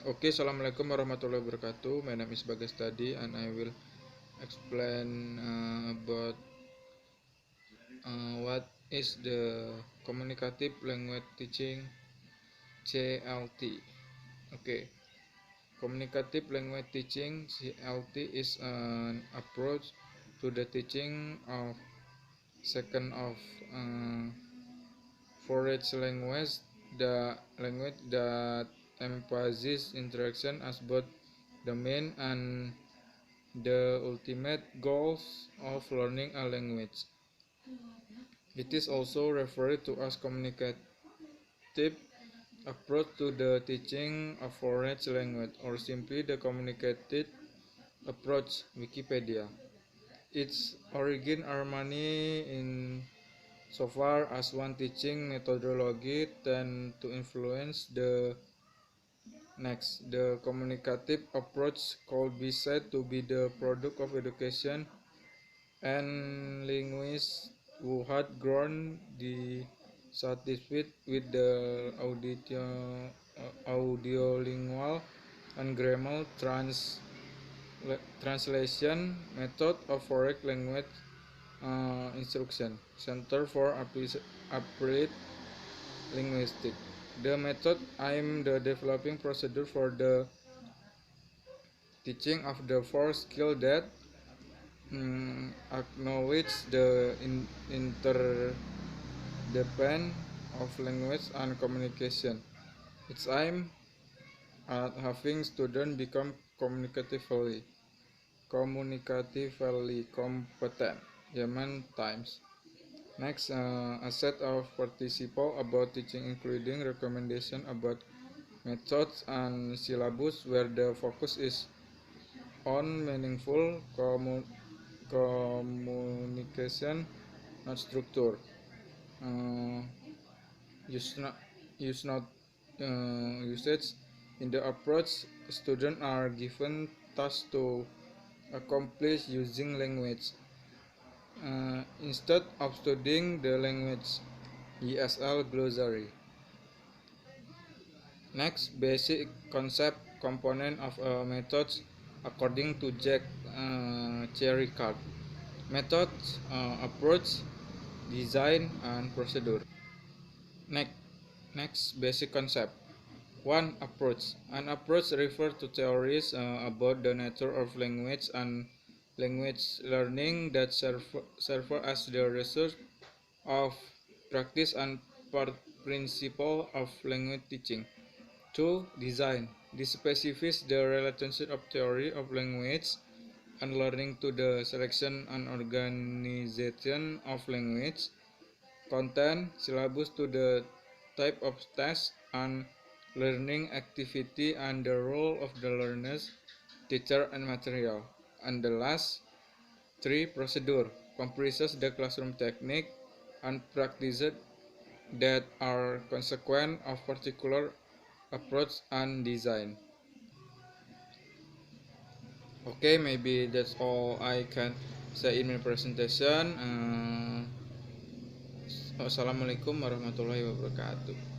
Okay, Assalamualaikum warahmatullahi wabarakatuh. My name is Bagas Tadi and I will explain about what is the communicative language teaching (CLT). Okay, communicative language teaching (CLT) is an approach to the teaching of second of foreign language, the language that emphasizes interaction as both the main and the ultimate goals of learning a language. It is also referred to as communicative approach to the teaching of foreign language, or simply the communicative approach. Wikipedia. Its origin are many in so far as one teaching methodology tend to influence the next. The communicative approach could be said to be the product of education and linguists who had grown dissatisfied with the audiolingual and grammar translation method of foreign language instruction, Center for Applied Linguistics. The method aims the developing procedure for the teaching of the four skills that acknowledge the interdependence of language and communication. Its aim at having students become communicatively competent. Yemen Times. Next, a set of participles about teaching, including recommendation about methods and syllabus, where the focus is on meaningful communication, not structure. Uh, use not use not usage. In the approach, students are given tasks to accomplish using language. Instead of studying the language, ESL glossary. Next, basic concept component of a method according to Jack Chericard. Method, approach, design, and procedure. Next basic concept. 1. Approach. An approach refers to theories about the nature of language and language learning that serve as the result of practice and principle of language teaching. 2. Design. This specifies the relationship of theory of language and learning to the selection and organization of language. Content, syllabus to the type of test and learning activity and the role of the learners, teacher, and material. And the last 3. Procedure comprises the classroom technique and practices that are consequent of particular approach and design. Okay, maybe that's all I can say in my presentation. Wassalamualaikum warahmatullahi wabarakatuh.